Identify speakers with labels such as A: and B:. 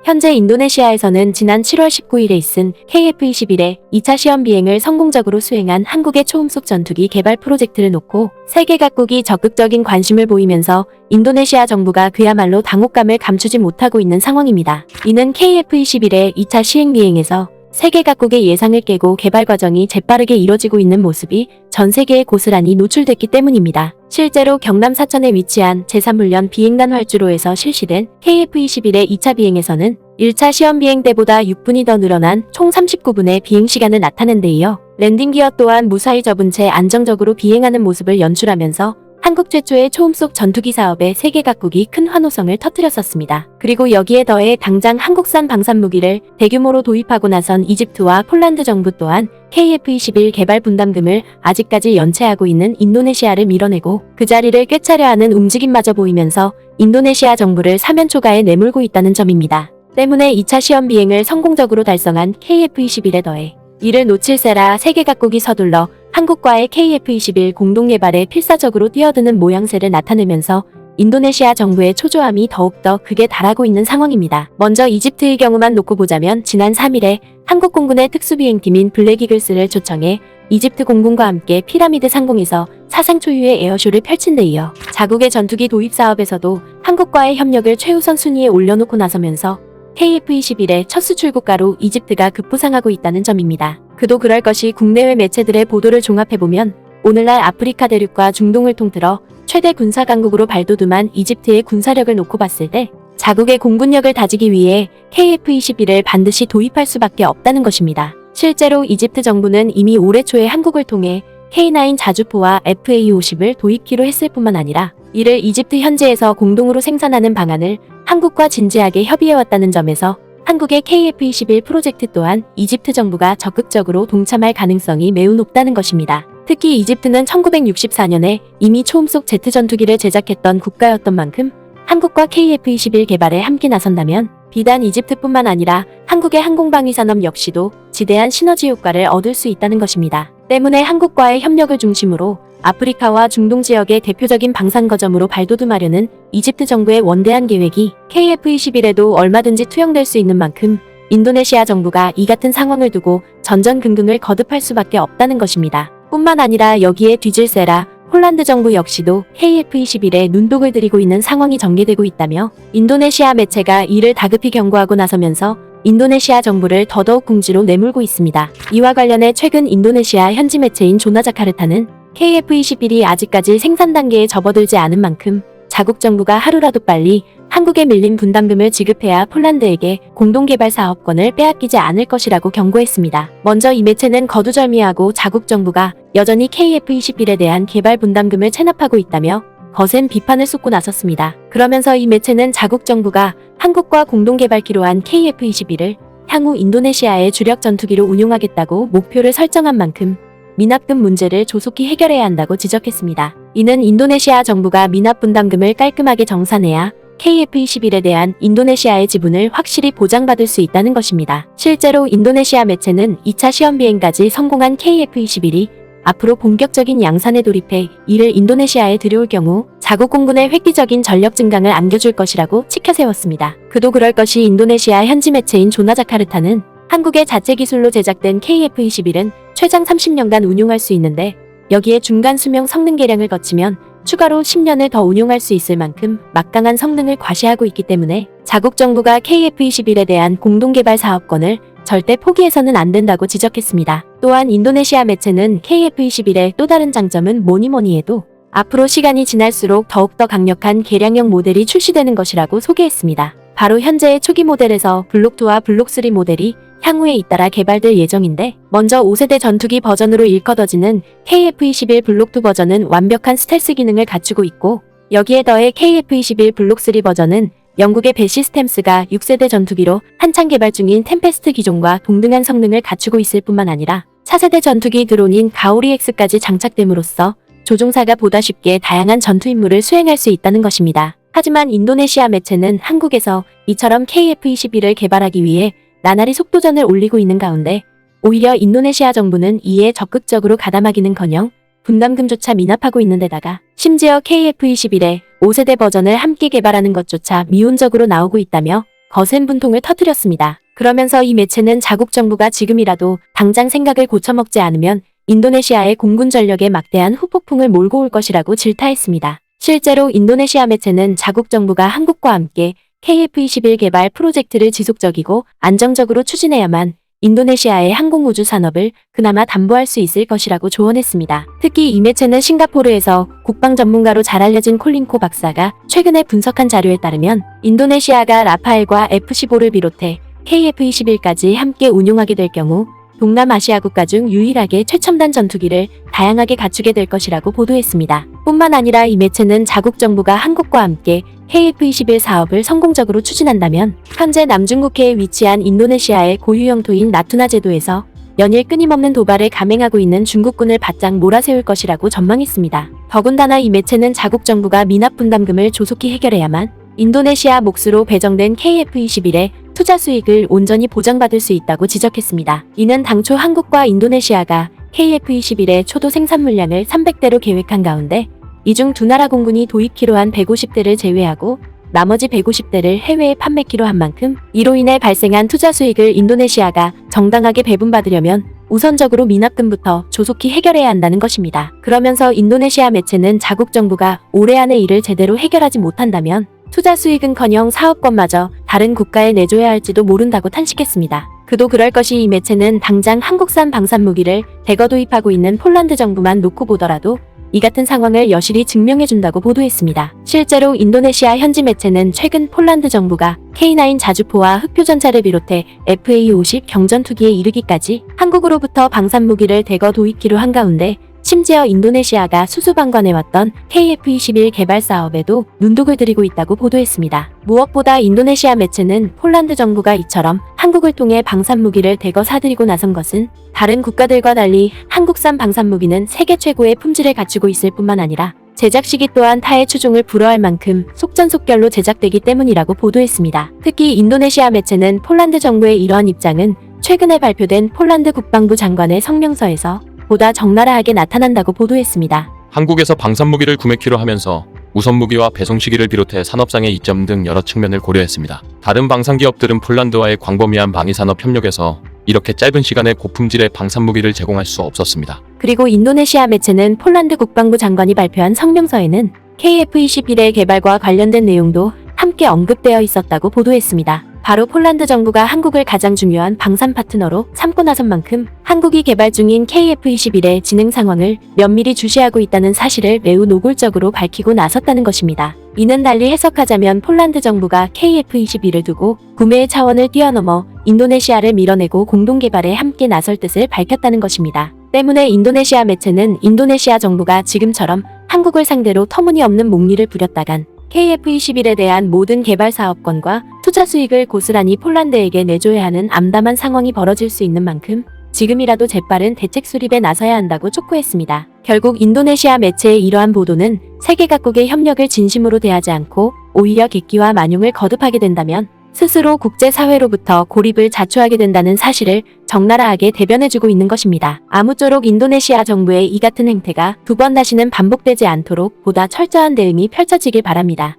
A: 현재 인도네시아에서는 지난 7월 19일에 있은 KF-21의 2차 시험 비행을 성공적으로 수행한 한국의 초음속 전투기 개발 프로젝트를 놓고 세계 각국이 적극적인 관심을 보이면서 인도네시아 정부가 그야말로 당혹감을 감추지 못하고 있는 상황입니다. 이는 KF-21의 2차 시행 비행에서 세계 각국의 예상을 깨고 개발 과정이 재빠르게 이뤄지고 있는 모습이 전 세계에 고스란히 노출됐기 때문입니다. 실제로 경남 사천에 위치한 제3훈련 비행단 활주로에서 실시된 KF-21의 2차 비행에서는 1차 시험 비행 때보다 6분이 더 늘어난 총 39분의 비행시간을 나타낸 데 이어 랜딩 기어 또한 무사히 접은 채 안정적으로 비행하는 모습을 연출하면서 한국 최초의 초음속 전투기 사업에 세계 각국이 큰 환호성을 터뜨렸었습니다. 그리고 여기에 더해 당장 한국산 방산무기를 대규모로 도입하고 나선 이집트와 폴란드 정부 또한 KF-21 개발 분담금을 아직까지 연체하고 있는 인도네시아를 밀어내고 그 자리를 꿰차려 하는 움직임마저 보이면서 인도네시아 정부를 사면초가에 내몰고 있다는 점입니다. 때문에 2차 시험 비행을 성공적으로 달성한 KF-21에 더해 이를 놓칠세라 세계 각국이 서둘러 한국과의 KF-21 공동개발에 필사적으로 뛰어드는 모양새를 나타내면서 인도네시아 정부의 초조함이 더욱더 극에 달하고 있는 상황입니다. 먼저 이집트의 경우만 놓고 보자면 지난 3일에 한국 공군의 특수비행팀인 블랙이글스를 초청해 이집트 공군과 함께 피라미드 상공에서 사상 초유의 에어쇼를 펼친 데 이어 자국의 전투기 도입 사업에서도 한국과의 협력을 최우선 순위에 올려놓고 나서면서 KF-21의 첫 수출국가로 이집트가 급부상하고 있다는 점입니다. 그도 그럴 것이 국내외 매체들의 보도를 종합해보면 오늘날 아프리카 대륙과 중동을 통틀어 최대 군사 강국으로 발돋움한 이집트의 군사력을 놓고 봤을 때 자국의 공군력을 다지기 위해 KF-21을 반드시 도입할 수밖에 없다는 것입니다. 실제로 이집트 정부는 이미 올해 초에 한국을 통해 K9 자주포와 FA-50을 도입키로 했을 뿐만 아니라 이를 이집트 현지에서 공동으로 생산하는 방안을 한국과 진지하게 협의해왔다는 점에서 한국의 KF-21 프로젝트 또한 이집트 정부가 적극적으로 동참할 가능성이 매우 높다는 것입니다. 특히 이집트는 1964년에 이미 초음속 제트 전투기를 제작했던 국가였던 만큼 한국과 KF-21 개발에 함께 나선다면 비단 이집트뿐만 아니라 한국의 항공방위 산업 역시도 지대한 시너지 효과를 얻을 수 있다는 것입니다. 때문에 한국과의 협력을 중심으로 아프리카와 중동 지역의 대표적인 방산 거점으로 발돋움하려는 이집트 정부의 원대한 계획이 KF-21에도 얼마든지 투영될 수 있는 만큼 인도네시아 정부가 이 같은 상황을 두고 전전긍긍을 거듭할 수밖에 없다는 것입니다. 뿐만 아니라 여기에 뒤질세라 폴란드 정부 역시도 KF-21에 눈독을 들이고 있는 상황이 전개되고 있다며 인도네시아 매체가 이를 다급히 경고하고 나서면서 인도네시아 정부를 더더욱 궁지로 내몰고 있습니다. 이와 관련해 최근 인도네시아 현지 매체인 조나자카르타는 KF-21이 아직까지 생산 단계에 접어들지 않은 만큼 자국 정부가 하루라도 빨리 한국에 밀린 분담금을 지급해야 폴란드에게 공동개발 사업권을 빼앗기지 않을 것이라고 경고했습니다. 먼저 이 매체는 거두절미하고 자국 정부가 여전히 KF-21에 대한 개발 분담금을 체납하고 있다며 거센 비판을 쏟고 나섰습니다. 그러면서 이 매체는 자국 정부가 한국과 공동개발키로 한 KF-21을 향후 인도네시아의 주력 전투기로 운용하겠다고 목표를 설정한 만큼 미납금 문제를 조속히 해결해야 한다고 지적했습니다. 이는 인도네시아 정부가 미납 분담금을 깔끔하게 정산해야 KF-21에 대한 인도네시아의 지분을 확실히 보장받을 수 있다는 것입니다. 실제로 인도네시아 매체는 2차 시험 비행까지 성공한 KF-21이 앞으로 본격적인 양산에 돌입해 이를 인도네시아에 들여올 경우 자국 공군의 획기적인 전력 증강을 안겨줄 것이라고 치켜세웠습니다. 그도 그럴 것이 인도네시아 현지 매체인 조나자카르타는 한국의 자체 기술로 제작된 KF-21은 최장 30년간 운용할 수 있는데 여기에 중간 수명 성능 개량을 거치면 추가로 10년을 더 운용할 수 있을 만큼 막강한 성능을 과시하고 있기 때문에 자국 정부가 KF-21에 대한 공동개발 사업권을 절대 포기해서는 안 된다고 지적했습니다. 또한 인도네시아 매체는 KF-21의 또 다른 장점은 뭐니뭐니 해도 앞으로 시간이 지날수록 더욱더 강력한 개량형 모델이 출시되는 것이라고 소개했습니다. 바로 현재의 초기 모델에서 블록2와 블록3 모델이 향후에 잇따라 개발될 예정인데 먼저 5세대 전투기 버전으로 일컬어지는 KF-21 블록2 버전은 완벽한 스텔스 기능을 갖추고 있고 여기에 더해 KF-21 블록3 버전은 영국의 베시스템스가 6세대 전투기로 한창 개발 중인 템페스트 기종과 동등한 성능을 갖추고 있을 뿐만 아니라 4세대 전투기 드론인 가오리-X까지 장착됨으로써 조종사가 보다 쉽게 다양한 전투 임무를 수행할 수 있다는 것입니다. 하지만 인도네시아 매체는 한국에서 이처럼 KF-21을 개발하기 위해 나날이 속도전을 올리고 있는 가운데 오히려 인도네시아 정부는 이에 적극적으로 가담하기는커녕 분담금조차 미납하고 있는 데다가 심지어 KF-21의 5세대 버전을 함께 개발하는 것조차 미온적으로 나오고 있다며 거센 분통을 터뜨렸습니다. 그러면서 이 매체는 자국 정부가 지금이라도 당장 생각을 고쳐먹지 않으면 인도네시아의 공군 전력에 막대한 후폭풍을 몰고 올 것이라고 질타했습니다. 실제로 인도네시아 매체는 자국 정부가 한국과 함께 KF-21 개발 프로젝트를 지속적이고 안정적으로 추진해야만 인도네시아의 항공우주 산업을 그나마 담보할 수 있을 것이라고 조언했습니다. 특히 이 매체는 싱가포르에서 국방 전문가로 잘 알려진 콜린 코 박사가 최근에 분석한 자료에 따르면 인도네시아가 라파엘과 F-15를 비롯해 KF-21까지 함께 운용하게 될 경우 동남아시아 국가 중 유일하게 최첨단 전투기를 다양하게 갖추게 될 것이라고 보도했습니다. 뿐만 아니라 이 매체는 자국 정부가 한국과 함께 KF-21 사업을 성공적으로 추진한다면 현재 남중국해에 위치한 인도네시아의 고유 영토인 나투나 제도에서 연일 끊임없는 도발을 감행하고 있는 중국군을 바짝 몰아세울 것이라고 전망했습니다. 더군다나 이 매체는 자국 정부가 미납 분담금을 조속히 해결해야만 인도네시아 몫으로 배정된 KF-21의 투자 수익을 온전히 보장받을 수 있다고 지적했습니다. 이는 당초 한국과 인도네시아가 KF-21의 초도 생산 물량을 300대로 계획한 가운데 이 중 두 나라 공군이 도입키로 한 150대를 제외하고 나머지 150대를 해외에 판매키로 한 만큼 이로 인해 발생한 투자 수익을 인도네시아가 정당하게 배분받으려면 우선적으로 미납금부터 조속히 해결해야 한다는 것입니다. 그러면서 인도네시아 매체는 자국 정부가 올해 안에 이를 제대로 해결하지 못한다면 투자 수익은커녕 사업권마저 다른 국가에 내줘야 할지도 모른다고 탄식했습니다. 그도 그럴 것이 이 매체는 당장 한국산 방산무기를 대거 도입하고 있는 폴란드 정부만 놓고 보더라도 이 같은 상황을 여실히 증명해준다고 보도했습니다. 실제로 인도네시아 현지 매체는 최근 폴란드 정부가 K9 자주포와 흑표전차를 비롯해 FA-50 경전투기에 이르기까지 한국으로부터 방산무기를 대거 도입키로 한 가운데 심지어 인도네시아가 수수방관해왔던 KF-21 개발 사업에도 눈독을 들이고 있다고 보도했습니다. 무엇보다 인도네시아 매체는 폴란드 정부가 이처럼 한국을 통해 방산무기를 대거 사들이고 나선 것은 다른 국가들과 달리 한국산 방산무기는 세계 최고의 품질을 갖추고 있을 뿐만 아니라 제작 시기 또한 타의 추종을 불허할 만큼 속전속결로 제작되기 때문이라고 보도했습니다. 특히 인도네시아 매체는 폴란드 정부의 이러한 입장은 최근에 발표된 폴란드 국방부 장관의 성명서에서 보다 적나라하게 나타난다고 보도했습니다.
B: 한국에서 방산무기를 구매키로 하면서 우선무기와 배송 시기를 비롯해 산업상의 이점 등 여러 측면을 고려했습니다. 다른 방산기업들은 폴란드와의 광범위한 방위산업 협력에서 이렇게 짧은 시간에 고품질의 방산무기를 제공할 수 없었습니다.
A: 그리고 인도네시아 매체는 폴란드 국방부 장관이 발표한 성명서에는 KF-21의 개발과 관련된 내용도 함께 언급되어 있었다고 보도했습니다. 바로 폴란드 정부가 한국을 가장 중요한 방산 파트너로 삼고 나선 만큼 한국이 개발 중인 KF-21의 진행 상황을 면밀히 주시하고 있다는 사실을 매우 노골적으로 밝히고 나섰다는 것입니다. 이는 달리 해석하자면 폴란드 정부가 KF-21을 두고 구매의 차원을 뛰어넘어 인도네시아를 밀어내고 공동개발에 함께 나설 뜻을 밝혔다는 것입니다. 때문에 인도네시아 매체는 인도네시아 정부가 지금처럼 한국을 상대로 터무니없는 목리를 부렸다간 KF-21에 대한 모든 개발 사업권과 투자 수익을 고스란히 폴란드에게 내줘야 하는 암담한 상황이 벌어질 수 있는 만큼 지금이라도 재빠른 대책 수립에 나서야 한다고 촉구했습니다. 결국 인도네시아 매체의 이러한 보도는 세계 각국의 협력을 진심으로 대하지 않고 오히려 객기와 만용을 거듭하게 된다면 스스로 국제사회로부터 고립을 자초하게 된다는 사실을 적나라하게 대변해주고 있는 것입니다. 아무쪼록 인도네시아 정부의 이 같은 행태가 두 번 다시는 반복되지 않도록 보다 철저한 대응이 펼쳐지길 바랍니다.